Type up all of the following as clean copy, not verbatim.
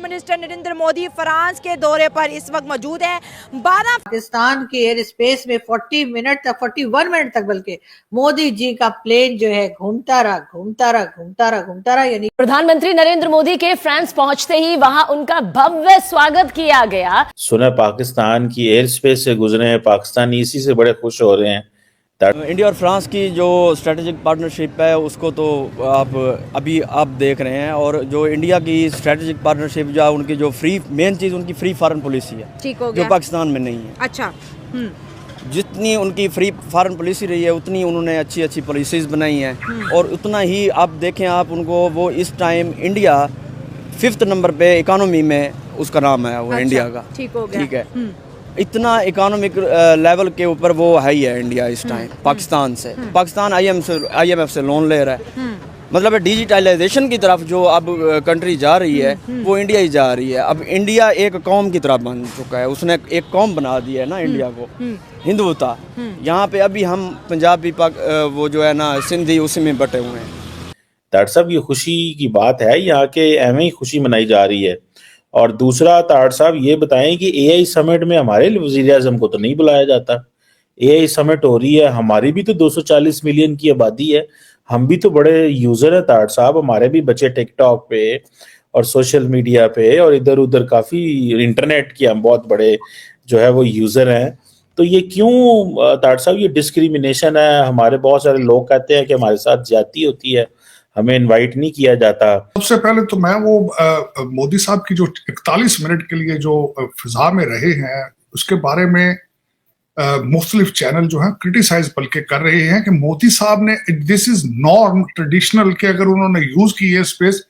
Minister Narendra Modi France के दौरे पर इस वक्त मौजूद है। 12 पाकिस्तान के एयर स्पेस में 41 मिनट तक बल्कि मोदी जी का प्लेन जो है घूमता रहा यानी प्रधानमंत्री नरेंद्र मोदी के फ्रांस पहुंचते ही वहां उनका भव्य स्वागत किया गया। सुना पाकिस्तान की एयर स्पेस से गुजरे हैं, पाकिस्तानी इसी से बड़े खुश हो रहे हैं। इंडिया और फ्रांस की जो स्ट्रेटेजिक पार्टनरशिप है उसको तो आप देख रहे हैं, और जो इंडिया की स्ट्रेटेजिक पार्टनरशिप जो उनकी जो मेन चीज़ उनकी फ्री फॉरेन पॉलिसी है, ठीक हो गया, जो पाकिस्तान में नहीं है। अच्छा, जितनी उनकी फ्री फॉरेन पॉलिसी रही है उतनी उन्होंने अच्छी पॉलिसीज बनाई हैं, और उतना ही आप देखें आप उनको वो इस टाइम इंडिया 5th नंबर पे इकोनॉमी में उसका नाम है वो। अच्छा, इंडिया का ठीक हो गया, ठीक है। इतना इकोनॉमिक लेवल के ऊपर वो है ही है इंडिया इस टाइम पाकिस्तान से। पाकिस्तान IMF से लोन ले रहा है, मतलब डिजिटलाइजेशन की तरफ जो अब कंट्री जा रही है वो इंडिया ही जा रही है। अब इंडिया एक कौम की तरह बन चुका है, उसने एक कौम बना दिया है ना इंडिया को, हिंदुता। यहाँ पे अभी हम पंजाबी वो जो है ना सिंधी उसी में बटे हुए हैं। ताड़ साहब ये खुशी की बात है, यहाँ के एवं ही खुशी मनाई जा रही है। और दूसरा ताड़ साहब ये बताएं कि AI समिट में हमारे वज़ीर आज़म को तो नहीं बुलाया जाता। AI समिट हो रही है, हमारी भी तो 240 मिलियन की आबादी है, हम भी तो बड़े यूजर हैं ताड़ साहब। हमारे भी बच्चे टिकटॉक पे और सोशल मीडिया पे और इधर उधर काफी इंटरनेट के हम बहुत बड़े जो है वो यूजर हैं। तो ये क्यों ताड़ साहब ये डिस्क्रिमिनेशन है? हमारे बहुत सारे लोग कहते हैं कि हमारे साथ ज्यादती होती है, हमें इनवाइट नहीं किया जाता। सबसे पहले तो मैं वो मोदी साहब की जो 41 मिनट के लिए जो फिजा में रहे हैं उसके बारे में मुख्तलिफ चैनल जो है क्रिटिसाइज बल्कि कर रहे हैं कि मोदी साहब ने, दिस इज नॉर्म ट्रेडिशनल, कि अगर उन्होंने यूज की है स्पेस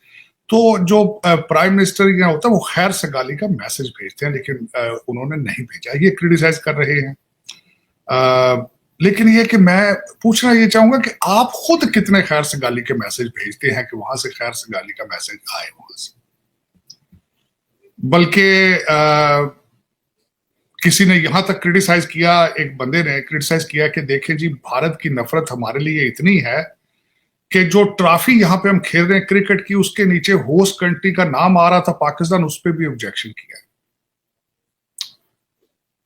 तो जो प्राइम मिनिस्टर या होता है वो खैर सगाली का मैसेज भेजते हैं, लेकिन उन्होंने नहीं भेजा, ये क्रिटिसाइज कर रहे हैं। लेकिन ये कि मैं पूछना ये चाहूंगा कि आप खुद कितने खैर सगाली के मैसेज भेजते हैं कि वहां से खैर सगाली का मैसेज आए वहां से। बल्कि किसी ने यहां तक क्रिटिसाइज किया, एक बंदे ने क्रिटिसाइज किया कि देखें जी भारत की नफरत हमारे लिए इतनी है कि जो ट्रॉफी यहां पे हम खेल रहे हैं क्रिकेट की, उसके नीचे होस्ट कंट्री का नाम आ रहा था पाकिस्तान, उस पर भी ऑब्जेक्शन किया।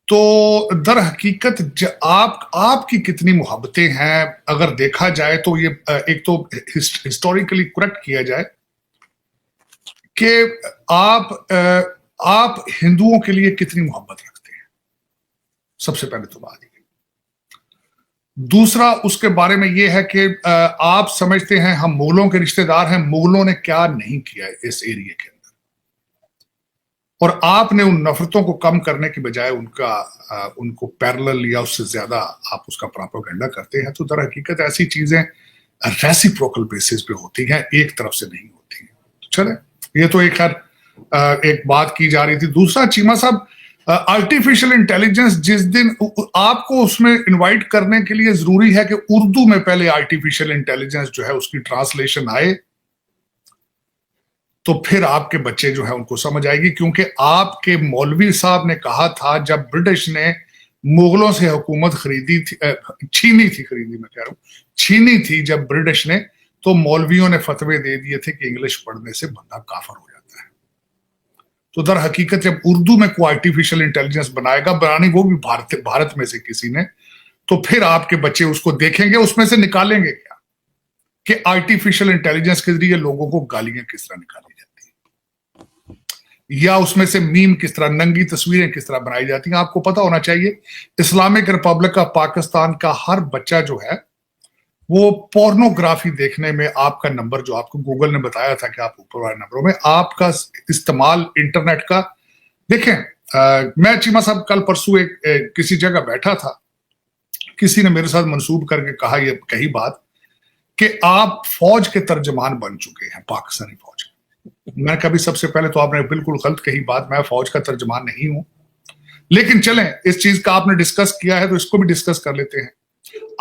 तो दर हकीकत आपकी कितनी मोहब्बतें हैं अगर देखा जाए तो ये एक तो हिस्टोरिकली करेक्ट किया जाए कि आप हिंदुओं के लिए कितनी मोहब्बत रखते हैं, सबसे पहले तो बात ये। दूसरा उसके बारे में ये है कि आप समझते हैं हम मुगलों के रिश्तेदार हैं, मुगलों ने क्या नहीं किया इस एरिया के अंदर, और आपने उन नफरतों को कम करने की बजाय उनको पैरेलल या उससे ज्यादा आप उसका प्रोपेगेंडा करते हैं। तो दर हकीकत ऐसी चीजें रेसिप्रोकल बेसिस पे होती हैं, एक तरफ से नहीं होती हैं। तो चले, ये तो एक बात की जा रही थी। दूसरा चीमा साहब, आर्टिफिशियल इंटेलिजेंस, जिस दिन आपको उसमें इनवाइट करने के लिए जरूरी है कि उर्दू में पहले आर्टिफिशियल इंटेलिजेंस जो है उसकी ट्रांसलेशन आए, तो फिर आपके बच्चे जो है उनको समझ आएगी। क्योंकि आपके मौलवी साहब ने कहा था जब ब्रिटिश ने मुगलों से हुकूमत छीनी थी जब ब्रिटिश ने, तो मौलवियों ने फतवे दे दिए थे कि इंग्लिश पढ़ने से बंदा काफर हो जाता है। तो दर हकीकत जब उर्दू में कोई आर्टिफिशियल इंटेलिजेंस बनानी वो भी भारत में से किसी ने, तो फिर आपके बच्चे उसको देखेंगे, उसमें से निकालेंगे क्या कि आर्टिफिशियल इंटेलिजेंस के जरिए लोगों को गालियां किस तरह निकाली जाती हैं, या उसमें से मीम किस तरह, नंगी तस्वीरें किस तरह बनाई जाती हैं। आपको पता होना चाहिए इस्लामिक रिपब्लिक ऑफ पाकिस्तान का हर बच्चा जो है वो पोर्नोग्राफी देखने में, आपका नंबर जो आपको गूगल ने बताया था कि आप ऊपर वाले नंबरों में आपका इस्तेमाल इंटरनेट का देखें। मैं चीमा साहब कल परसों किसी जगह बैठा था, किसी ने मेरे साथ मंसूब करके कही बात कि आप फौज के तर्जमान बन चुके हैं, पाकिस्तानी फौज। मैं कभी, सबसे पहले तो आपने बिल्कुल गलत कही बात, मैं फौज का तर्जमान नहीं हूं। लेकिन चलें, इस चीज का आपने डिस्कस किया है तो इसको भी डिस्कस कर लेते हैं।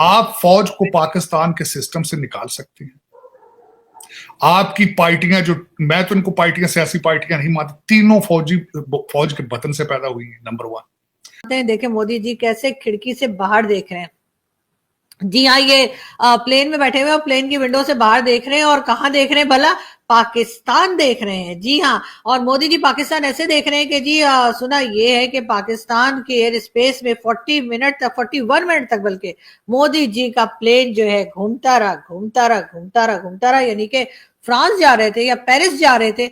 आप फौज को पाकिस्तान के सिस्टम से निकाल सकते हैं। आपकी पार्टियां जो, मैं तो इनको पार्टियां, सियासी पार्टियां नहीं मानती, तीनों फौज के वतन से पैदा हुई है। नंबर 1 देखें मोदी जी कैसे खिड़की से बाहर देख रहे हैं। जी हाँ, ये प्लेन में बैठे हुए और प्लेन की विंडो से बाहर देख रहे हैं, और कहाँ देख रहे हैं भला? पाकिस्तान देख रहे हैं। जी हाँ, और मोदी जी पाकिस्तान ऐसे देख रहे हैं कि जी सुना ये है कि पाकिस्तान के एयर स्पेस में 41 मिनट तक बल्कि मोदी जी का प्लेन जो है घूमता रहा, यानी कि फ्रांस जा रहे थे या पेरिस जा रहे थे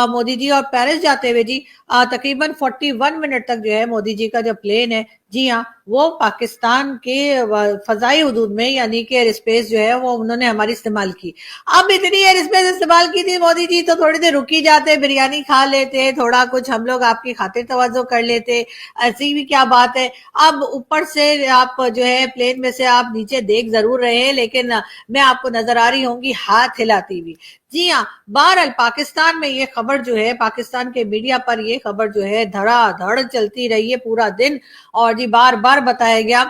मोदी जी, और पेरिस जाते हुए जी तकरीबन 41 मिनट तक जो है मोदी जी का जो प्लेन है, जी हाँ, वो पाकिस्तान के फजाई हदूद में यानी कि एयर स्पेस जो है वो उन्होंने हमारी इस्तेमाल की। अब इतनी एयर स्पेस इस्तेमाल की थी मोदी जी तो थोड़ी देर रुक ही जाते, बिरयानी खा लेते, थोड़ा कुछ हम लोग आपकी खातिर तवज्जो कर लेते, ऐसी भी क्या बात है। अब ऊपर से आप जो है प्लेन में से आप नीचे देख जरूर रहे हैं, लेकिन मैं आपको नजर आ रही होंगी हाथ हिलाती हुई। जी हाँ, बहरहाल पाकिस्तान में ये खबर जो है, पाकिस्तान के मीडिया पर ये खबर जो है धड़ाधड़ चलती रही है पूरा दिन, और जी बार बार बताया गया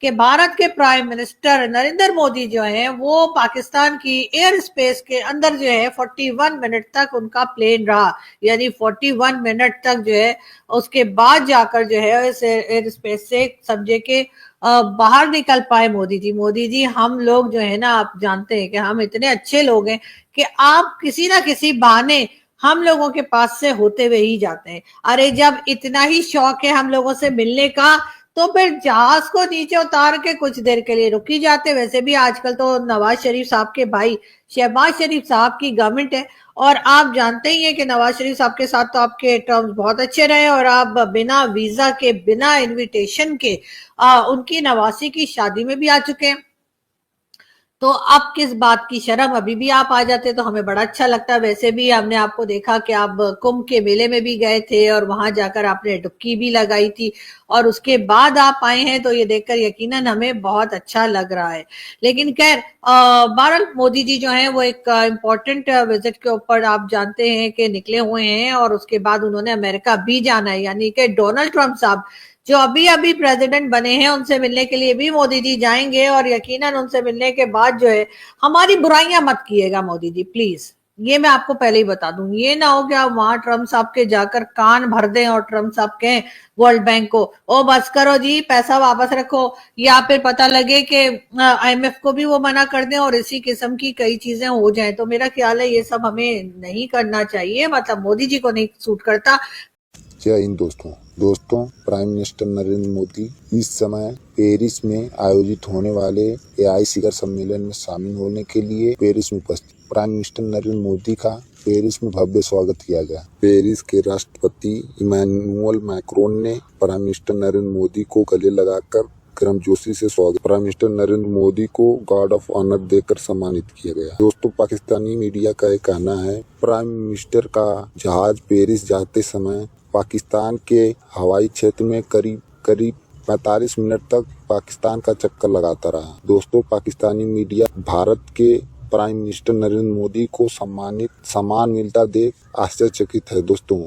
कि भारत के प्राइम मिनिस्टर नरेंद्र मोदी जो है वो पाकिस्तान की एयर स्पेस के अंदर जो है 41 मिनट तक उनका प्लेन रहा, यानी 41 मिनट तक जो है उसके बाद जाकर जो है इस एयर स्पेस से समझे के बाहर निकल पाए मोदी जी। मोदी जी, हम लोग जो है ना, आप जानते हैं कि हम इतने अच्छे लोग हैं कि आप किसी ना किसी बहाने हम लोगों के पास से होते हुए ही जाते हैं। अरे जब इतना ही शौक है हम लोगों से मिलने का तो फिर जहाज को नीचे उतार के कुछ देर के लिए रुक ही जाते। वैसे भी आजकल तो नवाज शरीफ साहब के भाई शहबाज शरीफ साहब की गवर्नमेंट है, और आप जानते ही हैं कि नवाज शरीफ साहब के साथ तो आपके टर्म्स बहुत अच्छे रहे, और आप बिना वीजा के बिना इनविटेशन के उनकी नवासी की शादी में भी आ चुके हैं। तो अब किस बात की शर्म, अभी भी आप आ जाते तो हमें बड़ा अच्छा लगता। वैसे भी हमने आपको देखा कि आप कुंभ के मेले में भी गए थे और वहां जाकर आपने डुबकी भी लगाई थी, और उसके बाद आप आए हैं तो ये देखकर यकीनन हमें बहुत अच्छा लग रहा है। लेकिन खैर बहरहाल मोदी जी जो हैं वो एक इम्पोर्टेंट विजिट के ऊपर आप जानते हैं कि निकले हुए हैं, और उसके बाद उन्होंने अमेरिका भी जाना है, यानी कि डोनाल्ड ट्रंप साहब जो अभी अभी प्रेसिडेंट बने हैं उनसे मिलने के लिए भी मोदी जी जाएंगे, और यकीनन उनसे मिलने के बाद जो है हमारी बुराइयां मत कीजिएगा मोदी जी प्लीज, ये मैं आपको पहले ही बता दूं। ये ना हो कि आप वहां ट्रंप साहब के जाकर कान भर दें और ट्रंप साहब कहें वर्ल्ड बैंक को ओ बस करो जी, पैसा वापस रखो, या फिर पता लगे कि IMF को भी वो मना कर दें और इसी किस्म की कई चीजें हो जाएं। तो मेरा ख्याल है ये सब हमें नहीं करना चाहिए, मतलब मोदी जी को नहीं सूट करता। जय हिंद दोस्तों, प्राइम मिनिस्टर नरेंद्र मोदी इस समय पेरिस में आयोजित होने वाले AI शिखर सम्मेलन में शामिल होने के लिए पेरिस में उपस्थित। प्राइम मिनिस्टर नरेंद्र मोदी का पेरिस में भव्य स्वागत किया गया। पेरिस के राष्ट्रपति इमैनुअल मैक्रोन ने प्राइम मिनिस्टर नरेंद्र मोदी को गले लगाकर गर्मजोशी से स्वागत। प्राइम मिनिस्टर नरेंद्र मोदी को गार्ड ऑफ ऑनर देकर सम्मानित किया गया। दोस्तों, पाकिस्तानी मीडिया का ये कहना है प्राइम मिनिस्टर का जहाज पेरिस जाते समय पाकिस्तान के हवाई क्षेत्र में करीब 45 मिनट तक पाकिस्तान का चक्कर लगाता रहा। दोस्तों, पाकिस्तानी मीडिया भारत के प्राइम मिनिस्टर नरेंद्र मोदी को सम्मान मिलता देख आश्चर्यचकित है। दोस्तों,